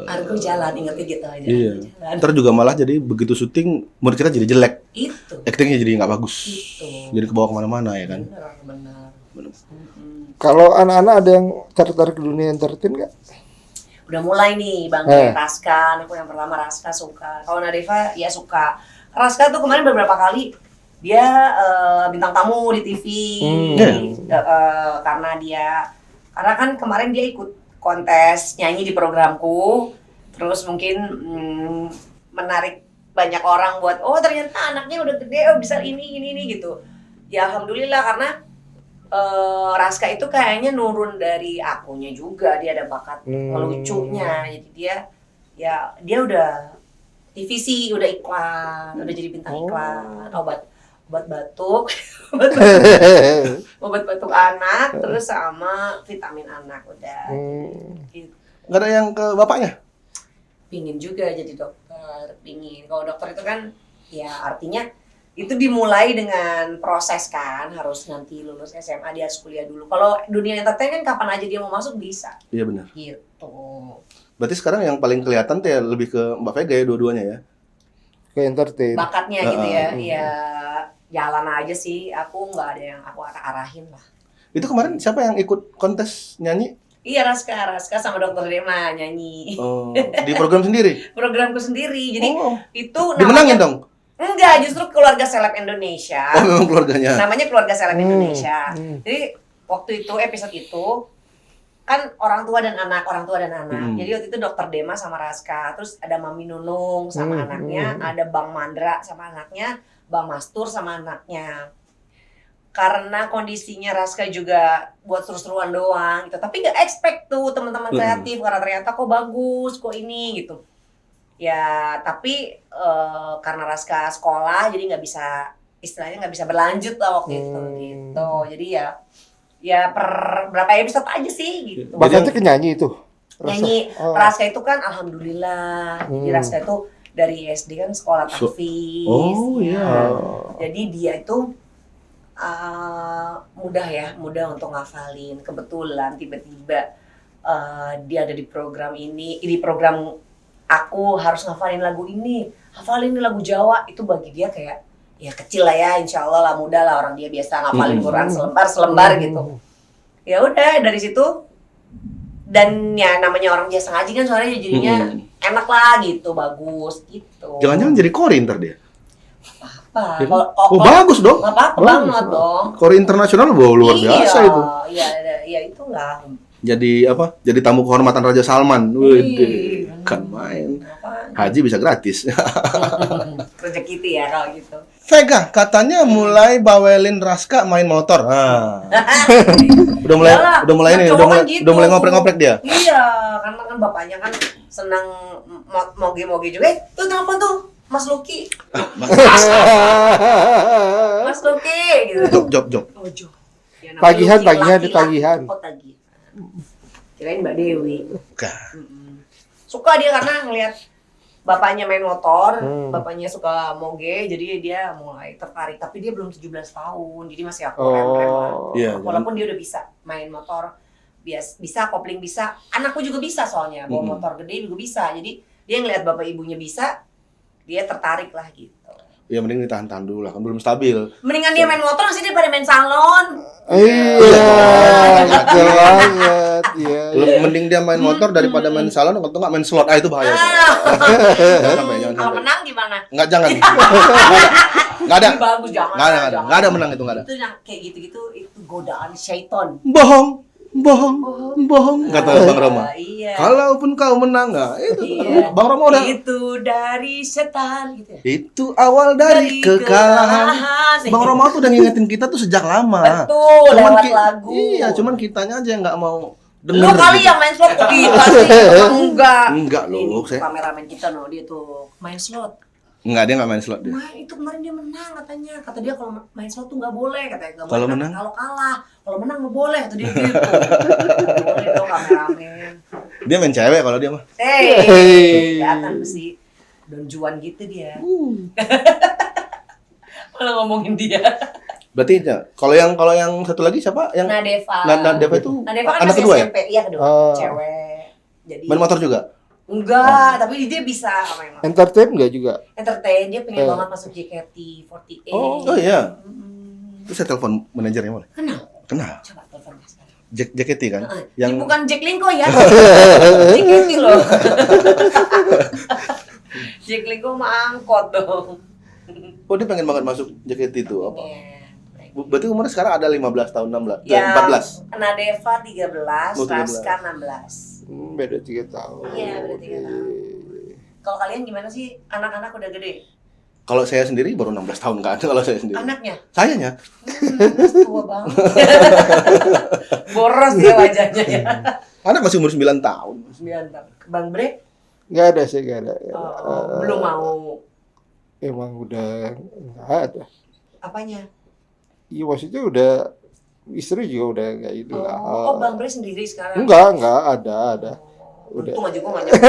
Argo jalan, ingetnya gitu aja. iya. Jalan. Ntar juga malah jadi begitu syuting mood kita jadi jelek. Itu. Actingnya jadi nggak bagus. Itu. Jadi kebawa kemana-mana ya kan. Benar. Kalau anak-anak ada yang tertarik ke dunia entertain nggak? Udah mulai nih Bang Raska, aku yang pertama Raska suka. Kalau Nadeva ya suka. Raska tuh kemarin beberapa kali dia bintang tamu di TV. Karena kan kemarin dia ikut kontes nyanyi di programku. Terus mungkin menarik banyak orang buat ternyata anaknya udah gede, bisa ini gitu. Ya alhamdulillah karena Raska itu kayaknya nurun dari akunya juga, dia ada bakat ngelucunya, jadi dia udah TVC, udah iklan, udah jadi bintang iklan, obat batuk, obat batuk anak, terus sama vitamin anak udah. Gitu. Nggak ada yang ke bapaknya? Pingin juga jadi dokter, pingin. Kalau dokter itu kan ya artinya itu dimulai dengan proses kan, harus nanti lulus SMA dia harus kuliah dulu. Kalau dunia entertain kan kapan aja dia mau masuk bisa. Iya benar. Gitu. Berarti sekarang yang paling kelihatan tuh ya lebih ke Mbak Vega ya dua-duanya ya. Ke entertain. Bakatnya gitu ya. Ya jalan aja sih. Aku nggak ada yang aku arahin lah. Itu kemarin siapa yang ikut kontes nyanyi? Iya, Raska sama Dokter Dema nyanyi. Oh, di program sendiri? Programku sendiri. Jadi itu Dimenangin dong? Enggak, justru keluarga seleb Indonesia. Oh, memang keluarganya. Namanya keluarga seleb Indonesia. Jadi waktu itu episode itu kan orang tua dan anak. Jadi waktu itu Dokter Dema sama Raska, terus ada Mami Nunung sama anaknya, ada Bang Mandra sama anaknya, Bang Mastur sama anaknya. Karena kondisinya Raska juga buat seru-seruan doang gitu, tapi nggak expect tuh teman-teman kreatif karena ternyata kok bagus, kok ini gitu. Ya tapi karena Raska sekolah jadi nggak bisa, istilahnya nggak bisa berlanjut lah waktu itu gitu. Jadi ya per berapa episode aja sih gitu. Bakatnya ke nyanyi itu. Nyanyi. Raska itu kan alhamdulillah. Jadi Raska itu dari SD kan sekolah tahfiz. Oh iya. Jadi dia itu mudah untuk ngafalin. Kebetulan tiba-tiba dia ada di program ini, di program aku harus ngafalin lagu ini, hafalin nih lagu Jawa. Itu bagi dia kayak ya kecil lah ya, insya Allah lah mudah lah, orang dia biasa ngafalin Quran selembar gitu. Ya udah dari situ, dan ya namanya orang biasa ngaji kan suaranya jadinya enak lah gitu, bagus gitu. Jangan-jangan jadi kori ntar dia? Apa? Bagus dong. Nggak apa-apa banget dong. Kori internasional luar biasa itu. Iya itu lah. Jadi apa? Jadi tamu kehormatan Raja Salman. Wih, kan main. Haji bisa gratis. Rezeki itu ya kalau gitu. Vega katanya mulai bawelin Raska main motor. Udah mulai ngoprek-ngoprek dia. Iya, karena kan bapaknya kan senang moge-moge juga. Tuh telepon tuh Mas Luki. Mas Luki gitu. Job. Oh, Job. Ya, Tagihan Luki, ditagihan. Oh, tagihan. Kirain Mbak Dewi. Bukan. Suka dia karena ngelihat bapaknya main motor, bapaknya suka moge, jadi dia mulai tertarik. Tapi dia belum 17 tahun, jadi masih aku rem-rem lah. Iya, Walaupun dia udah bisa main motor, bisa kopling bisa. Anakku juga bisa soalnya, bawa motor gede juga bisa. Jadi dia ngelihat bapak ibunya bisa, dia tertarik lah gitu. Ya mending ditahan-tahan dulu lah, kan belum stabil. Mendingan dia main motor, masih dia pada main salon. Iya, betul banget. Iya. Mending dia main motor daripada main salon, atau nggak main slot. Itu bahaya. Jangan sampai. Kalau menang gimana? Jangan. Nggak ada. Ini bagus, jangan. Nggak ada menang itu, nggak ada. Itu yang kayak gitu-gitu, itu godaan syaiton. Bohong, kata Bang Roma. Iya. Kalaupun kau menang, nggak itu. Iya. Bang Roma udah. Itu dari setan gitu ya. Itu awal dari kekalahan. Bang Roma tuh udah ngingetin kita tuh sejak lama. Betul, lewat lagu. Iya, cuman kitanya aja yang nggak mau denger. Lu kali yang main slot ke kita sih. Enggak loh, Ini kameramen kita dia tuh main slot. Enggak, dia nggak main slot dia. Itu kemarin dia menang katanya. Kata dia kalau main slot tuh nggak boleh, katanya. Kalau menang? Kalau kalah. Kalau menang nggak boleh, kata dia gitu. Nggak boleh dong kameramen. Dia main cewek kalau dia mah. Kelihatan sih. Don Juan gitu dia. Malah ngomongin dia. Berarti ya, kalau yang satu lagi siapa? Yang Nadeva itu Nadeva kan anak masih kedua ya? SMP. Iya, kedua. Cewek. Jadi Main motor juga? enggak, tapi dia bisa main motor. Entertain nggak juga? Entertain, dia pengen banget masuk JKT48. Oh iya. Terus saya telepon manajernya boleh? Kenal. Coba telepon dia sekarang. JKT kan? Yang bukan Jack Linko ya. JKT loh. Jack Linko mah angkot dong. Oh, dia pengen banget masuk JKT itu apa? Yeah. Berarti umurnya sekarang ada 15 tahun, 16, Ya, 14. Nadeva 13, Oh, 13. Raska 16. Beda 3 tahun. Iya, beda 3 tahun. Kalau kalian gimana sih? Anak-anak udah gede? Kalau saya sendiri baru 16 tahun kan kalau saya sendiri. Anaknya? Sayanya. Tua banget. Boros ya wajahnya ya. Anak masih umur 9 tahun. 9 tahun. Bang Bre? Nggak ada sih, nggak ada. Belum mau. Emang udah nggak ada. Apanya? Iya, maksudnya udah istri juga udah nggak itu lah. Oh, Bang Bre sendiri sekarang? Enggak ada. Udah. Untung aja gue nggak nyampe.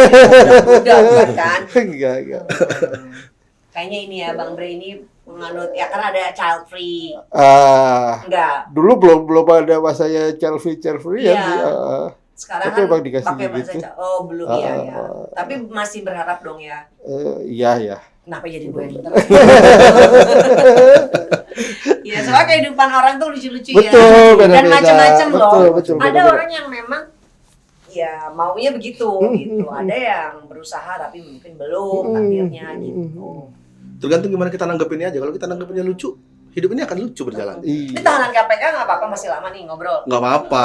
Udah kan? Enggak. Kayaknya ini ya, Bang Bre ini menganut, ya kan ada child free. Enggak. Dulu belum ada masanya child free ya sih. Sekarang tapi kan emang dikasih pakai gitu. bahasa Oh, belum ya. Tapi masih berharap dong ya. Iya. Kenapa jadi gue yang terus? Ya soalnya kehidupan orang tuh lucu-lucu ya. Betul, Dan beda-beda. macam-macam loh. Betul, Ada beda-beda. orang yang memang ya maunya begitu gitu. Ada yang berusaha tapi mungkin belum takdirnya gitu. Tergantung gimana kita nanggepinnya aja. Kalau kita nanggepinnya lucu, hidup ini akan lucu berjalan. Ini Iya. tahanan KPK nggak apa-apa, masih lama nih ngobrol. Nggak apa-apa.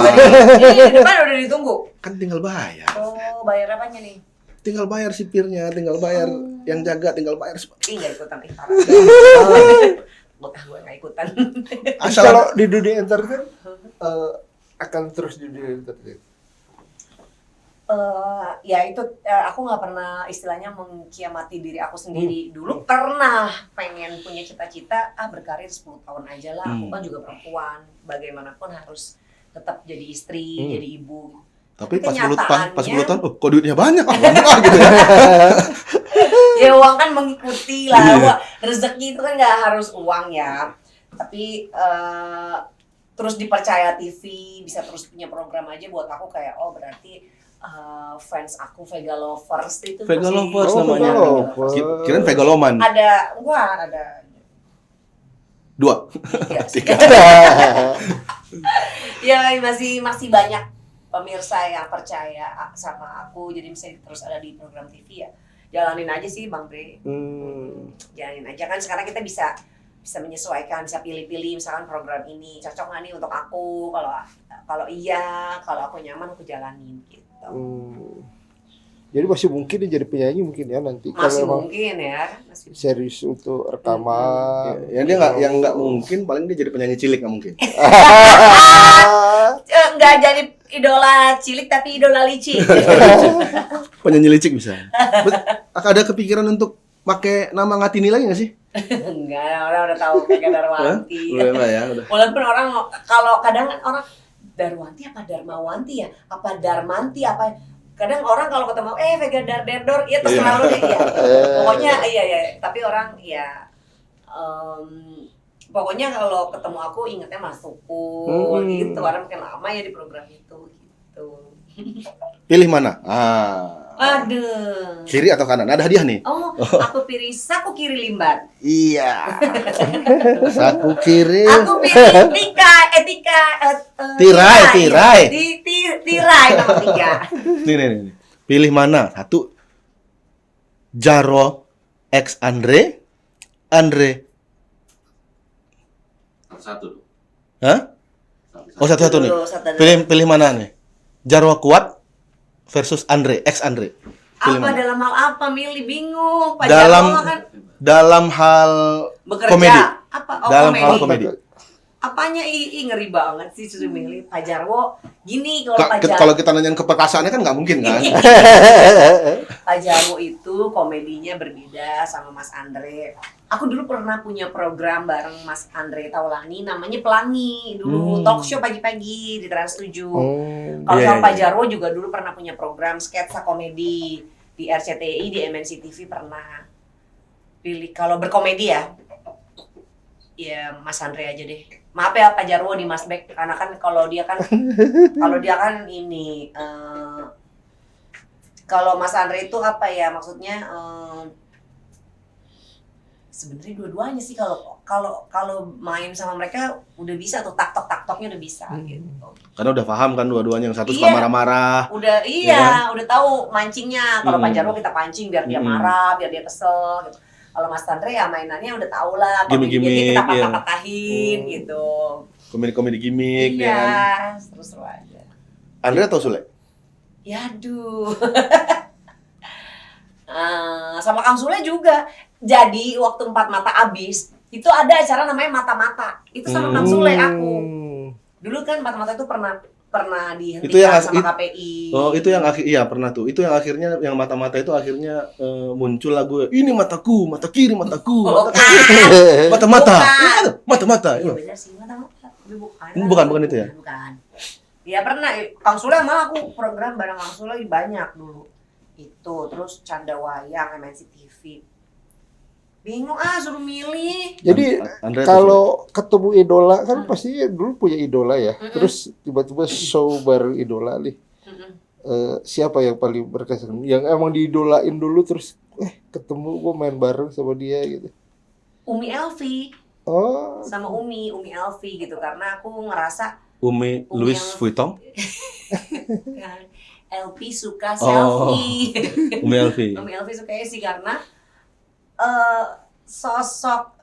Ini di depan udah ditunggu. Kan tinggal bayar. Oh, bayar apanya nih? Tinggal bayar sipirnya, tinggal bayar yang jaga, tinggal bayar. Ih, nggak ikutan. Parah. Bekah gue nggak ikutan. Asal Kalau di dunia entertain akan terus di dunia entertain. Ya itu aku nggak pernah istilahnya mengkiamati diri aku sendiri. Dulu pernah pengen punya cita-cita berkarir 10 tahun aja lah. Aku kan juga perempuan, bagaimanapun harus tetap jadi istri, jadi ibu. tapi pas 10 Kenyataannya- tahun, oh kok duitnya banyak, enggak gitu ya. Ya uang kan mengikuti lah. Wah, rezeki itu kan nggak harus uang ya. Tapi terus dipercaya TV, bisa terus punya program aja buat aku kayak oh berarti fans aku Vega Lovers itu Vega masih- Lovers Oh, namanya. Vega Lovers. Kirain Vegaloman. Ada 2. tiga. Ya masih banyak pemirsa yang percaya sama aku, jadi misalnya terus ada di program TV ya jalanin aja sih Bang Bre. Jalanin aja kan sekarang kita bisa menyesuaikan, bisa pilih-pilih misalkan program ini cocok nggak nih untuk aku, kalau iya, kalau aku nyaman aku jalanin gitu. Jadi masih mungkin dia jadi penyanyi mungkin ya nanti Masih kalau emang mungkin ya, masih serius untuk rekaman. Ya dia nggak mungkin, paling dia jadi penyanyi cilik nggak mungkin. nggak jadi idola cilik tapi idola licik. Penyanyi licik bisa. Ada kepikiran untuk pakai nama Ngatini lagi nggak sih? Enggak, orang udah tahu kayak Darwanti. Udah ya, udah. Walaupun orang kalau kadang orang Darwanti apa Darmawanti ya? Apa Darmanti apa? Kadang orang kalau ketemu Vega Darderdor, ya terserah lu deh ya. Pokoknya iya, tapi orang ya pokoknya kalau ketemu aku ingetnya Mas Tukul gitu. Orang makin lama ya di program itu gitu. Pilih mana? Aduh. Kiri atau kanan? Ada hadiah nih. Oh, aku pilih saku kiri limbat. Iya. Saku kiri. Aku pilih Tirai. Tirai nomor 3. Nih. Pilih mana? 1. Jarwo X Andre. Satu. Hah? Oh, satu nih. Satu. Pilih mana nih? Jarwo kuat versus X Andre. Pilih Apa mana? dalam hal apa milih bingung. Pak Dalam- Jarwo kan Dalam hal bekerja. komedi. Apa? Dalam komedi. hal komedi. Apanya ngeri banget sih suruh milih Pak Jarwo. Gini kalau Pak Kalau Jarwo, kita nanyain keperkasaannya kan nggak mungkin kan? Pak Jarwo itu komedinya berbeda sama Mas Andre. Aku dulu pernah punya program bareng Mas Andre Taulani namanya Pelangi dulu, talk show pagi-pagi di Trans 7. Kalau Iya, sama iya, Pak iya. Jarwo juga dulu pernah punya program sketsa komedi di RCTI, di MNC TV pernah. Pilih kalau berkomedi ya Mas Andre aja deh. Maaf ya Pak Jarwo di Mas Bek, karena kan kalau dia kan ini kalau Mas Andre itu apa ya maksudnya sebenarnya dua-duanya sih kalau main sama mereka udah bisa tuh taktoknya udah bisa gitu. Karena udah paham kan dua-duanya, yang satu suka Iya. marah-marah. Udah udah tahu mancingnya. Kalau Pak Hmm. Jarwo kita pancing biar dia marah, biar dia kesel gitu. Kalau Mas Andre ya mainannya udah tahu lah, Gimik-gimik, kita iya. patah-patahin gitu. Komedi-komedi gimmick ya kan? Iya, terus aja. Andre atau Sule? Ya aduh. Sama Kang Sule juga. Jadi waktu 4 Mata abis, itu ada acara namanya Mata-Mata. Itu sama Kang Sule aku. Dulu kan 4 Mata itu pernah dihentikan Itu yang sama KPI. Oh, itu yang iya pernah tuh. Itu yang akhirnya yang mata-mata itu akhirnya muncul lagu ini mataku, mata kiri mataku, Bukan. mata-mata. Bukan. Mata-mata. Iya benar sih, Mata-Mata. Tapi bukan. Bukan itu ya? Bukan. Ya pernah, Kang Sule malah aku program bareng Kang Sule banyak dulu. Itu, terus Canda Wayang, MNC TV. Bingung suruh milih. Jadi Andre atau kalau ketemu idola kan pasti dulu punya idola ya. Terus tiba-tiba show bareng idola nih. siapa yang paling berkesan? Yang emang diidolain dulu terus ketemu gue main bareng sama dia gitu. Umi Elvi Oh, sama Umi Elvi gitu, karena aku ngerasa Umi Louis yang- Vuitton, LP suka selfie. Umi Elvi. Umi Elvi sukanya sih karena sosok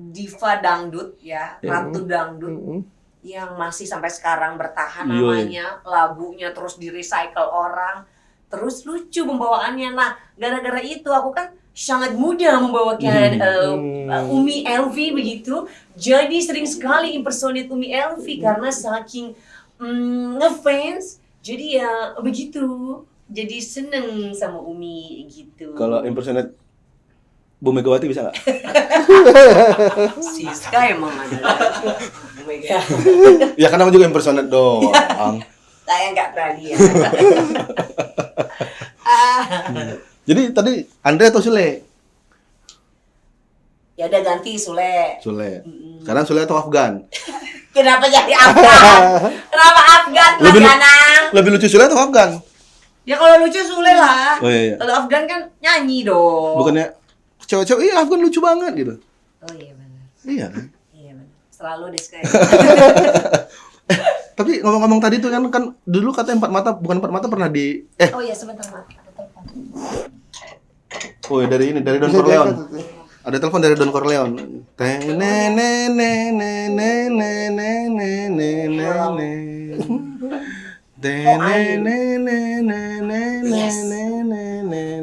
diva dangdut ya, ratu dangdut yang masih sampai sekarang bertahan Iya. namanya, lagunya terus di-recycle orang, terus lucu pembawaannya. Nah, gara-gara itu aku kan sangat mudah membawakan Umi Elvi begitu. Jadi sering sekali impersonate Umi Elvi karena saking ngefans. Jadi ya begitu. Jadi seneng sama Umi gitu. Kalau impersonate Bu Megawati bisa nggak? Siska emang adalah Bu Mega. Ya kan namanya juga impersonate doang. Saya nggak berani ya. Jadi tadi Andre atau Sule? Ya udah ganti Sule. Sule. Sekarang Sule atau Afgan? Kenapa jadi Afgan? Kenapa Afgan Mas Lebih- Danang? Lebih lucu Sule atau Afgan? Ya kalau lucu Sule lah. Oh iya. Kalau Afgan kan nyanyi dong. Bukannya cewek-cewek, iya Afgan lucu banget gitu. Oh iya benar. Iya kan? Iya benar. Selalu deh sekali. Tapi ngomong-ngomong tadi tuh kan dulu katanya empat mata, bukan empat mata pernah di Oh iya sebentar Mat. Ada telepon. oh ya dari Don bisa Corleone. diangkat tuh. Ada telepon dari Don Corleone.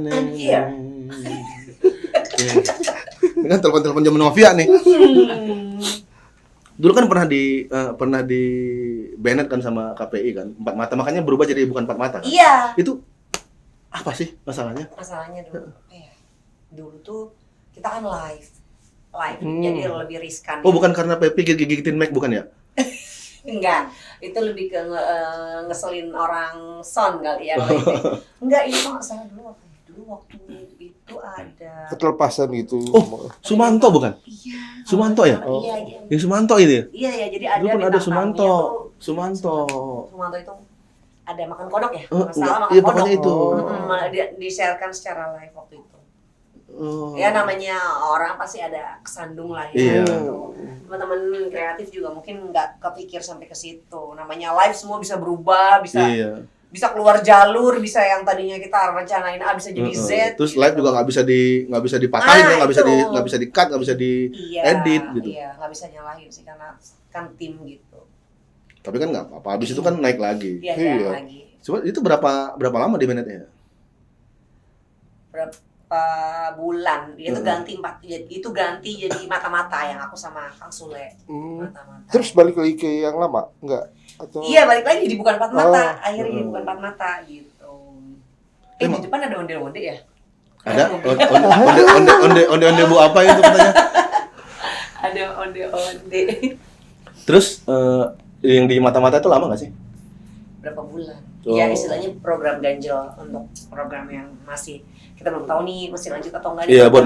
I'm here. Ini kan telepon-telepon zaman Novia nih. Dulu kan pernah di banned kan sama KPI kan, empat mata, makanya berubah jadi bukan empat mata kan? Iya. Itu apa sih masalahnya? Masalahnya dulu apa ya? Dulu tuh kita kan live. Jadi lebih riskan. Oh bukan karena Pepi gigitin mic bukan ya? Enggak, itu lebih ke ngeselin orang son kali ya. kalau itu. Enggak, ini mah saya dulu apa ya? Dulu waktu itu ada. Ketelepasan gitu. Oh, Sumanto bukan? Iya. Sumanto ya? Iya, iya. Yang Sumanto itu ya? Iya ya, jadi ada Dulu kan ada bintang Sumanto. tamunya tuh. Sumanto. Sumanto itu ada makan kodok ya? Oh, Masalah enggak. makan Iya, kodok. pokoknya itu. Di-sharekan secara live waktu itu. Oh. Ya namanya orang pasti ada kesandung lah Iya. ya. Gitu. Teman-teman kreatif juga mungkin nggak kepikir sampai ke situ. Namanya live semua bisa berubah, Iya. bisa keluar jalur, bisa yang tadinya kita rencanain A bisa jadi Z. Terus gitu. live juga nggak bisa dipatahin, Nah, nggak bisa itu. nggak bisa di cut, nggak bisa di Iya, edit gitu. Iya, nggak bisa nyalahin sih karena kan tim gitu. Tapi kan nggak apa-apa. Habis itu kan naik lagi. Iya, Iya. jangan lagi. Coba itu berapa lama di manage-nya? Berapa bulan? Itu ganti jadi mata-mata yang aku sama Kang Sule. Mata-mata. Terus balik lagi ke yang lama? Enggak? Atau Iya, balik lagi jadi bukan empat mata. Oh. Akhirnya jadi bukan empat mata gitu. Di depan ada onde-onde ya? Ada onde bu apa itu katanya? Ada onde-onde. Terus yang di mata-mata itu lama nggak sih? Berapa bulan? Oh. Ya istilahnya program ganjil untuk program yang masih kita belum tahu nih masih lanjut atau enggak. Iya, buat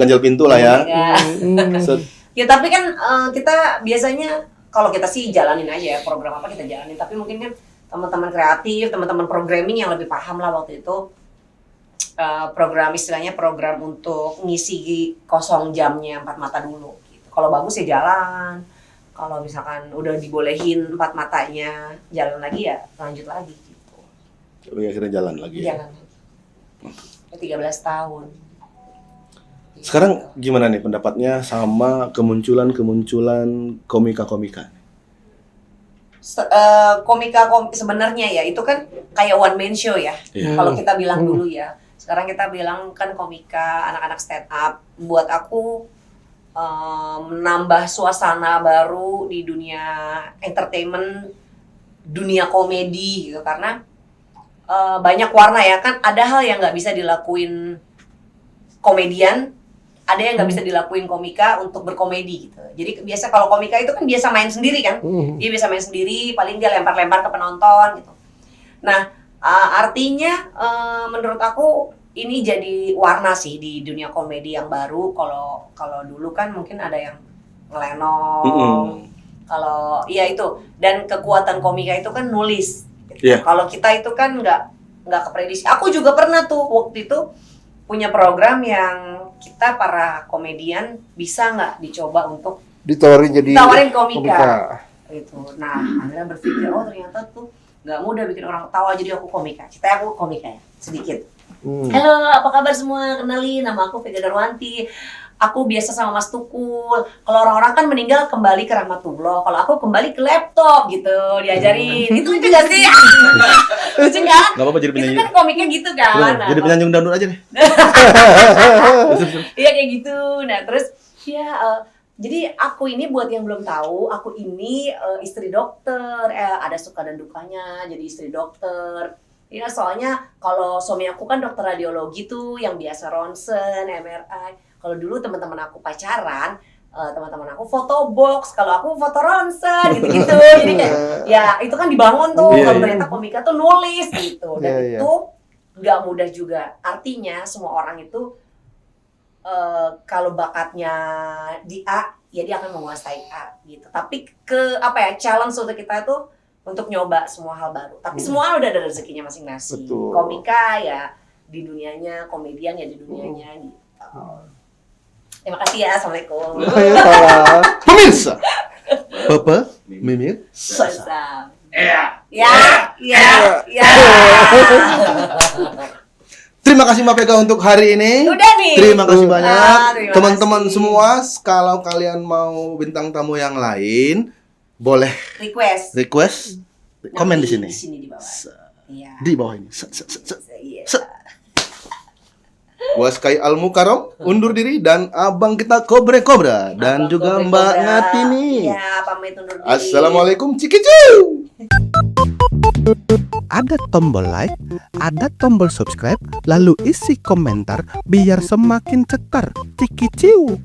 ganjil pintu lah ya. Iya. Set. Ya tapi kan kita biasanya kalau kita sih jalanin aja ya program apa kita jalanin, tapi mungkin kan teman-teman kreatif, teman-teman programming yang lebih paham lah waktu itu program istilahnya program untuk ngisi kosong jamnya empat mata dulu gitu. Kalau bagus ya jalan, kalau misalkan udah dibolehin empat matanya jalan lagi ya lanjut lagi gitu. Tapi akhirnya jalan lagi. Ya. Jalan lagi. 13 tahun. Sekarang gimana nih pendapatnya sama kemunculan komika-komika? Sebenarnya ya itu kan kayak one man show ya. Iya. Kalau kita bilang dulu ya. Sekarang kita bilang kan komika, anak-anak stand up. Buat aku menambah suasana baru di dunia entertainment, dunia komedi gitu, karena banyak warna ya kan. Ada hal yang nggak bisa dilakuin komedian, ada yang nggak bisa dilakuin komika untuk berkomedi gitu. Jadi biasa kalau komika itu kan biasa main sendiri kan, dia biasa main sendiri, paling dia lempar-lempar ke penonton gitu. Nah artinya menurut aku ini jadi warna sih di dunia komedi yang baru. Kalau dulu kan mungkin ada yang ngelenong, kalau iya itu, dan kekuatan komika itu kan nulis. Iya. Kalau kita itu kan nggak keprediksi. Aku juga pernah tuh waktu itu punya program yang kita para komedian bisa nggak dicoba untuk Ditawarin jadi komika. Gitu. Nah, akhirnya berpikir, oh ternyata tuh nggak mudah bikin orang ketawa, jadi aku komika. Ceritanya aku komika ya, sedikit. Halo, apa kabar semua? Kenalin, nama aku Vega Darwanti. Aku biasa sama Mas Tukul. Kalau orang-orang kan meninggal kembali ke rahmatullah. Kalau aku kembali ke laptop gitu, diajarin. Itu lucu gak sih? Lucu kan? Gak apa-apa jadi Itu penyanyi. kan komiknya gitu kan. Nah, Jadi penyanyi dangdut aja deh. iya kayak gitu. Nah terus ya jadi aku ini buat yang belum tahu, aku ini istri dokter. Ada suka dan dukanya jadi istri dokter. Ya soalnya kalau suami aku kan dokter radiologi tuh yang biasa ronsen, MRI. Kalau dulu teman-teman aku pacaran, teman-teman aku foto box, kalau aku foto ronsen gitu-gitu. Jadi kayak ya itu kan dibangun tuh. Iya, Kalau iya. ternyata komika tuh nulis gitu. Dan Iya, iya. itu nggak mudah juga. Artinya semua orang itu kalau bakatnya di A, ya dia akan menguasai A gitu. Tapi challenge untuk kita itu untuk nyoba semua hal baru. Tapi semua udah ada rezekinya masing-masing. Betul. Komika ya di dunianya, komedian ya di dunianya gitu. Terima kasih ya, assalamualaikum. Ayo salah. Pemirsa, Bapak, Mimir, Sasa. Iya. Ya. terima kasih Mbak Vega untuk hari ini. Udah nih. Terima kasih banyak. Terima Teman-teman kasih. semua, kalau kalian mau bintang tamu yang lain, boleh Request. komen di sini. Di sini di bawah. Iya. Di bawah ini. Iya. Gua Sky Al Mukarram undur diri dan abang kita Kobre Kobra dan Abang juga Kobre Mbak Kobra. Ngatini. Iya, pamit undur diri. Assalamualaikum Cikicu. Ada tombol like, ada tombol subscribe, lalu isi komentar biar semakin cetar. Cikiciu.